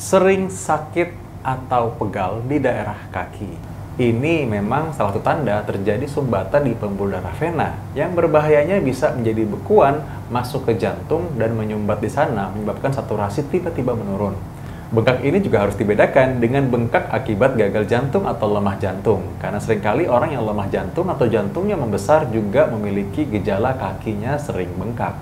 Sering sakit atau pegal di daerah kaki. Ini memang salah satu tanda terjadi sumbatan di pembuluh darah vena yang berbahayanya bisa menjadi bekuan masuk ke jantung dan menyumbat di sana, menyebabkan saturasi tiba-tiba menurun. Bengkak ini juga harus dibedakan dengan bengkak akibat gagal jantung atau lemah jantung, karena seringkali orang yang lemah jantung atau jantungnya membesar juga memiliki gejala kakinya sering bengkak.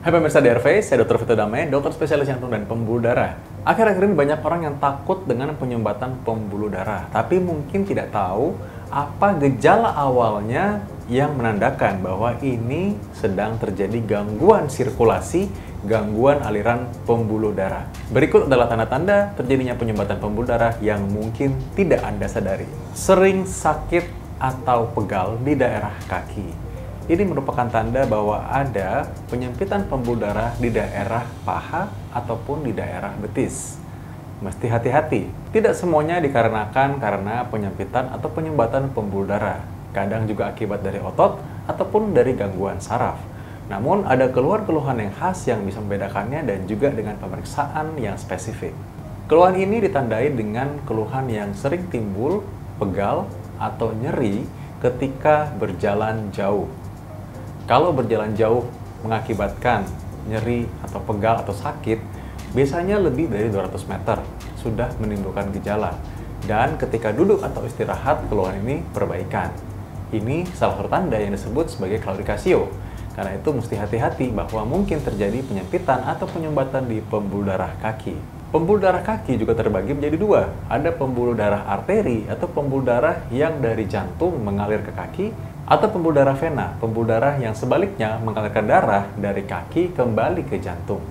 Hai pemirsa DRV, saya Dr. Vito Damai, dokter spesialis jantung dan pembuluh darah. Akhir-akhir ini banyak orang yang takut dengan penyumbatan pembuluh darah, tapi mungkin tidak tahu apa gejala awalnya yang menandakan bahwa ini sedang terjadi gangguan sirkulasi, gangguan aliran pembuluh darah. Berikut adalah tanda-tanda terjadinya penyumbatan pembuluh darah yang mungkin tidak Anda sadari. Sering sakit atau pegal di daerah kaki. Ini merupakan tanda bahwa ada penyempitan pembuluh darah di daerah paha ataupun di daerah betis. Mesti hati-hati, tidak semuanya dikarenakan karena penyempitan atau penyumbatan pembuluh darah. Kadang juga akibat dari otot ataupun dari gangguan saraf. Namun ada keluhan-keluhan yang khas yang bisa membedakannya dan juga dengan pemeriksaan yang spesifik. Keluhan ini ditandai dengan keluhan yang sering timbul, pegal, atau nyeri ketika berjalan jauh. Kalau berjalan jauh mengakibatkan nyeri atau pegal atau sakit, biasanya lebih dari 200 meter sudah menimbulkan gejala. Dan ketika duduk atau istirahat, keluhan ini perbaikan. Ini salah satu tanda yang disebut sebagai claudicatio. Karena itu mesti hati-hati bahwa mungkin terjadi penyempitan atau penyumbatan di pembuluh darah kaki. Pembuluh darah kaki juga terbagi menjadi dua. Ada pembuluh darah arteri atau pembuluh darah yang dari jantung mengalir ke kaki, atau pembuluh darah vena, pembuluh darah yang sebaliknya mengalirkan darah dari kaki kembali ke jantung.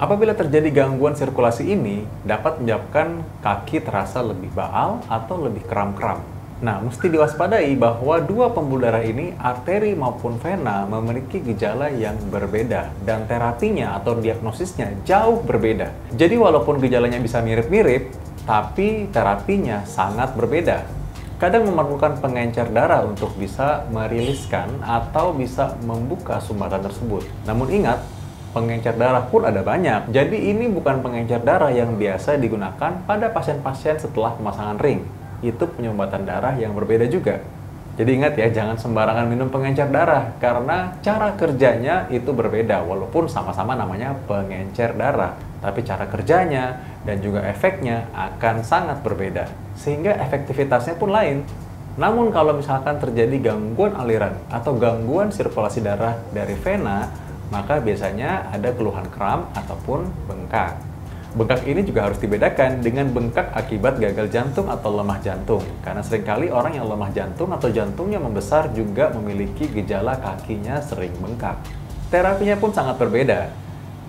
Apabila terjadi gangguan sirkulasi ini, dapat menyebabkan kaki terasa lebih baal atau lebih kram-kram. Nah, mesti diwaspadai bahwa dua pembuluh darah ini, arteri maupun vena, memiliki gejala yang berbeda dan terapinya atau diagnosisnya jauh berbeda. Jadi walaupun gejalanya bisa mirip-mirip, tapi terapinya sangat berbeda. Kadang memerlukan pengencer darah untuk bisa meriliskan atau bisa membuka sumbatan tersebut. Namun ingat, pengencer darah pun ada banyak. Jadi ini bukan pengencer darah yang biasa digunakan pada pasien-pasien setelah pemasangan ring. Itu penyumbatan darah yang berbeda juga. Jadi ingat ya, jangan sembarangan minum pengencer darah karena cara kerjanya itu berbeda walaupun sama-sama namanya pengencer darah. Tapi cara kerjanya dan juga efeknya akan sangat berbeda, sehingga efektivitasnya pun lain. Namun kalau misalkan terjadi gangguan aliran atau gangguan sirkulasi darah dari vena, maka biasanya ada keluhan kram ataupun bengkak. Bengkak ini juga harus dibedakan dengan bengkak akibat gagal jantung atau lemah jantung, karena seringkali orang yang lemah jantung atau jantungnya membesar juga memiliki gejala kakinya sering bengkak. Terapinya pun sangat berbeda.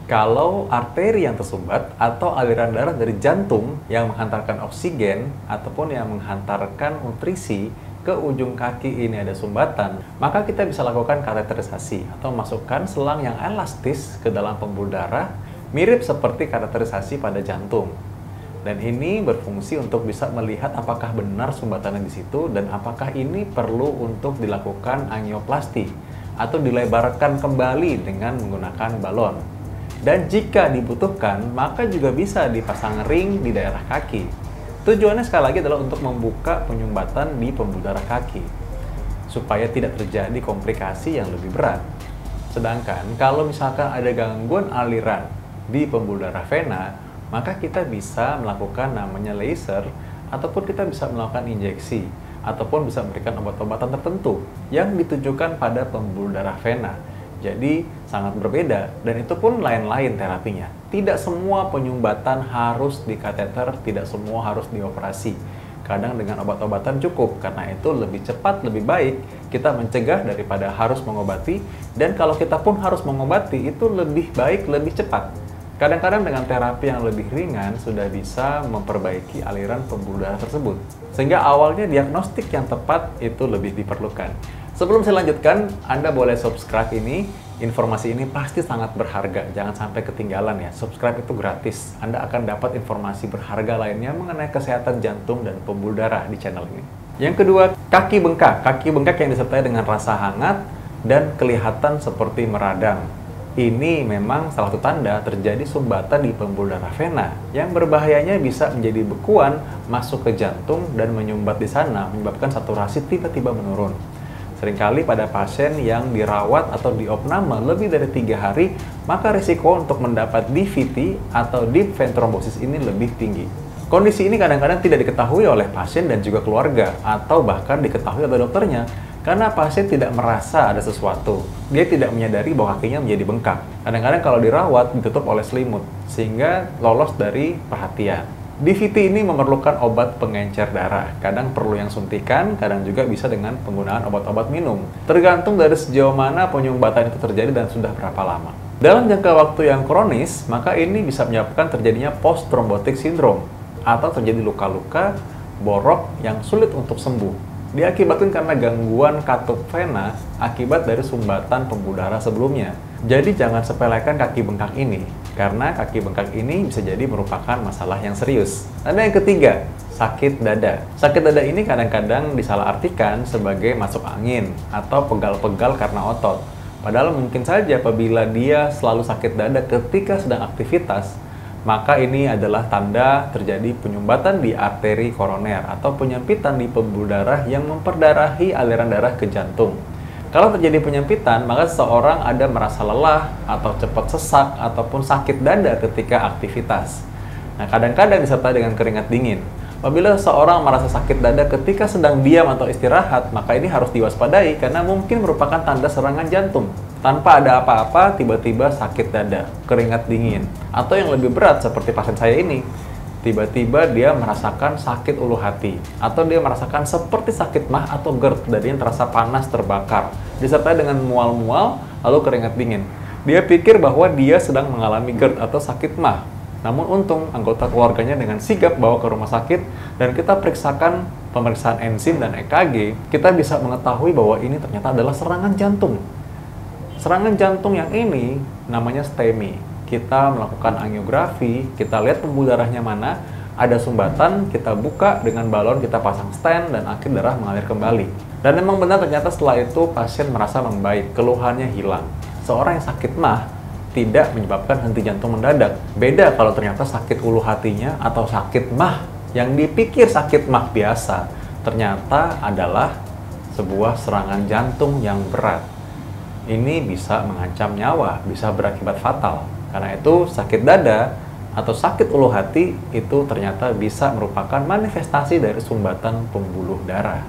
Kalau arteri yang tersumbat atau aliran darah dari jantung yang menghantarkan oksigen ataupun yang menghantarkan nutrisi ke ujung kaki ini ada sumbatan, maka kita bisa lakukan kateterisasi atau masukkan selang yang elastis ke dalam pembuluh darah, mirip seperti kateterisasi pada jantung. Dan ini berfungsi untuk bisa melihat apakah benar sumbatannya di situ dan apakah ini perlu untuk dilakukan angioplasti atau dilebarkan kembali dengan menggunakan balon. Dan jika dibutuhkan, maka juga bisa dipasang ring di daerah kaki. Tujuannya sekali lagi adalah untuk membuka penyumbatan di pembuluh darah kaki, supaya tidak terjadi komplikasi yang lebih berat. Sedangkan kalau misalkan ada gangguan aliran di pembuluh darah vena, maka kita bisa melakukan namanya laser, ataupun kita bisa melakukan injeksi, ataupun bisa memberikan obat-obatan tertentu yang ditujukan pada pembuluh darah vena. Jadi sangat berbeda dan itu pun lain-lain terapinya. Tidak semua penyumbatan harus dikateter, tidak semua harus dioperasi. Kadang dengan obat-obatan cukup, karena itu lebih cepat, lebih baik kita mencegah daripada harus mengobati. Dan kalau kita pun harus mengobati, itu lebih baik, lebih cepat. Kadang-kadang dengan terapi yang lebih ringan sudah bisa memperbaiki aliran pembuluh darah tersebut. Sehingga awalnya diagnostik yang tepat itu lebih diperlukan. Sebelum saya lanjutkan, Anda boleh subscribe ini. Informasi ini pasti sangat berharga. Jangan sampai ketinggalan ya. Subscribe itu gratis. Anda akan dapat informasi berharga lainnya mengenai kesehatan jantung dan pembuluh darah di channel ini. Yang kedua, kaki bengkak. Kaki bengkak yang disertai dengan rasa hangat dan kelihatan seperti meradang. Ini memang salah satu tanda terjadi sumbatan di pembuluh darah vena yang berbahayanya bisa menjadi bekuan masuk ke jantung dan menyumbat di sana, menyebabkan saturasi tiba-tiba menurun. Seringkali pada pasien yang dirawat atau diopname lebih dari 3 hari, maka risiko untuk mendapat DVT atau deep vein thrombosis ini lebih tinggi. Kondisi ini kadang-kadang tidak diketahui oleh pasien dan juga keluarga, atau bahkan diketahui oleh dokternya, karena pasien tidak merasa ada sesuatu. Dia tidak menyadari bahwa kakinya menjadi bengkak. Kadang-kadang kalau dirawat ditutup oleh selimut, sehingga lolos dari perhatian. DVT ini memerlukan obat pengencer darah. Kadang perlu yang suntikan, kadang juga bisa dengan penggunaan obat-obat minum. Tergantung dari sejauh mana penyumbatan itu terjadi dan sudah berapa lama. Dalam jangka waktu yang kronis, maka ini bisa menyebabkan terjadinya post-thrombotic syndrome atau terjadi luka-luka borok yang sulit untuk sembuh. Diakibatkan karena gangguan katup vena akibat dari sumbatan pembuluh darah sebelumnya. Jadi jangan sepelekan kaki bengkak ini, karena kaki bengkak ini bisa jadi merupakan masalah yang serius. Ada yang ketiga, sakit dada. Sakit dada ini kadang-kadang disalahartikan sebagai masuk angin atau pegal-pegal karena otot. Padahal mungkin saja apabila dia selalu sakit dada ketika sedang aktivitas, maka ini adalah tanda terjadi penyumbatan di arteri koroner atau penyempitan di pembuluh darah yang memperdarahi aliran darah ke jantung. Kalau terjadi penyempitan, maka seseorang ada merasa lelah atau cepat sesak ataupun sakit dada ketika aktivitas. Nah, kadang-kadang disertai dengan keringat dingin. Apabila seseorang merasa sakit dada ketika sedang diam atau istirahat, maka ini harus diwaspadai karena mungkin merupakan tanda serangan jantung. Tanpa ada apa-apa, tiba-tiba sakit dada, keringat dingin. Atau yang lebih berat seperti pasien saya ini, tiba-tiba dia merasakan sakit ulu hati. Atau dia merasakan seperti sakit mah atau GERD, dadinya terasa panas terbakar. Disertai dengan mual-mual, lalu keringat dingin. Dia pikir bahwa dia sedang mengalami GERD atau sakit mah. Namun untung, anggota keluarganya dengan sigap bawa ke rumah sakit, dan kita periksakan pemeriksaan enzim dan EKG, kita bisa mengetahui bahwa ini ternyata adalah serangan jantung. Serangan jantung yang ini namanya STEMI. Kita melakukan angiografi, kita lihat pembuluh darahnya mana, ada sumbatan, kita buka dengan balon, kita pasang stent, dan akhir darah mengalir kembali. Dan memang benar ternyata setelah itu pasien merasa membaik, keluhannya hilang. Seorang yang sakit mah tidak menyebabkan henti jantung mendadak. Beda kalau ternyata sakit ulu hatinya atau sakit mah yang dipikir sakit mah biasa, ternyata adalah sebuah serangan jantung yang berat. Ini bisa mengancam nyawa, bisa berakibat fatal. Karena itu sakit dada atau sakit ulu hati itu ternyata bisa merupakan manifestasi dari sumbatan pembuluh darah.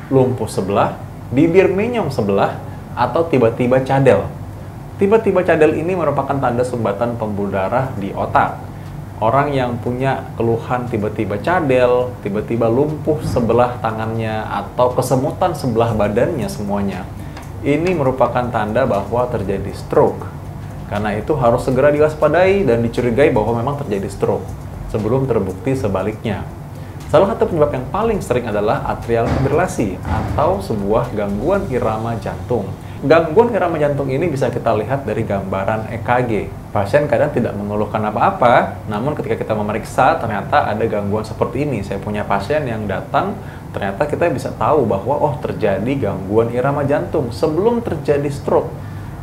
Lumpuh sebelah, bibir menyong sebelah, atau tiba-tiba cadel. Tiba-tiba cadel ini merupakan tanda sumbatan pembuluh darah di otak. Orang yang punya keluhan tiba-tiba cadel, tiba-tiba lumpuh sebelah tangannya, atau kesemutan sebelah badannya semuanya, ini merupakan tanda bahwa terjadi stroke. Karena itu harus segera diwaspadai dan dicurigai bahwa memang terjadi stroke sebelum terbukti sebaliknya. Salah satu penyebab yang paling sering adalah atrial fibrilasi atau sebuah gangguan irama jantung. Gangguan irama jantung ini bisa kita lihat dari gambaran EKG. Pasien kadang tidak mengeluhkan apa-apa, namun ketika kita memeriksa ternyata ada gangguan seperti ini. Saya punya pasien yang datang, ternyata kita bisa tahu bahwa oh terjadi gangguan irama jantung sebelum terjadi stroke.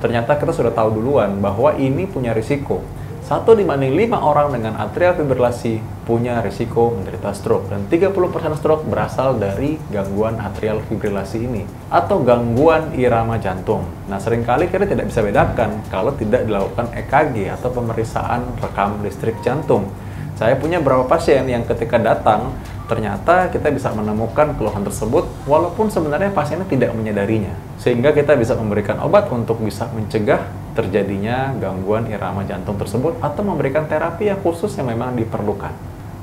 Ternyata kita sudah tahu duluan bahwa ini punya risiko. 1 dibanding 5 orang dengan atrial fibrilasi punya risiko menderita stroke, dan 30% stroke berasal dari gangguan atrial fibrilasi ini atau gangguan irama jantung. Nah, seringkali kita tidak bisa bedakan kalau tidak dilakukan EKG atau pemeriksaan rekam listrik jantung. Saya punya beberapa pasien yang ketika datang, ternyata kita bisa menemukan keluhan tersebut walaupun sebenarnya pasiennya tidak menyadarinya. Sehingga kita bisa memberikan obat untuk bisa mencegah terjadinya gangguan irama jantung tersebut atau memberikan terapi yang khusus yang memang diperlukan.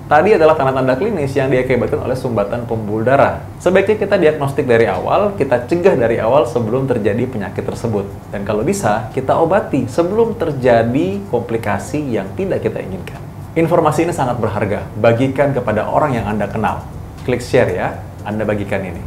Tadi adalah tanda-tanda klinis yang diakibatkan oleh sumbatan pembuluh darah. Sebaiknya kita diagnostik dari awal, kita cegah dari awal sebelum terjadi penyakit tersebut. Dan kalau bisa, kita obati sebelum terjadi komplikasi yang tidak kita inginkan. Informasi ini sangat berharga. Bagikan kepada orang yang Anda kenal. Klik share ya, Anda bagikan ini.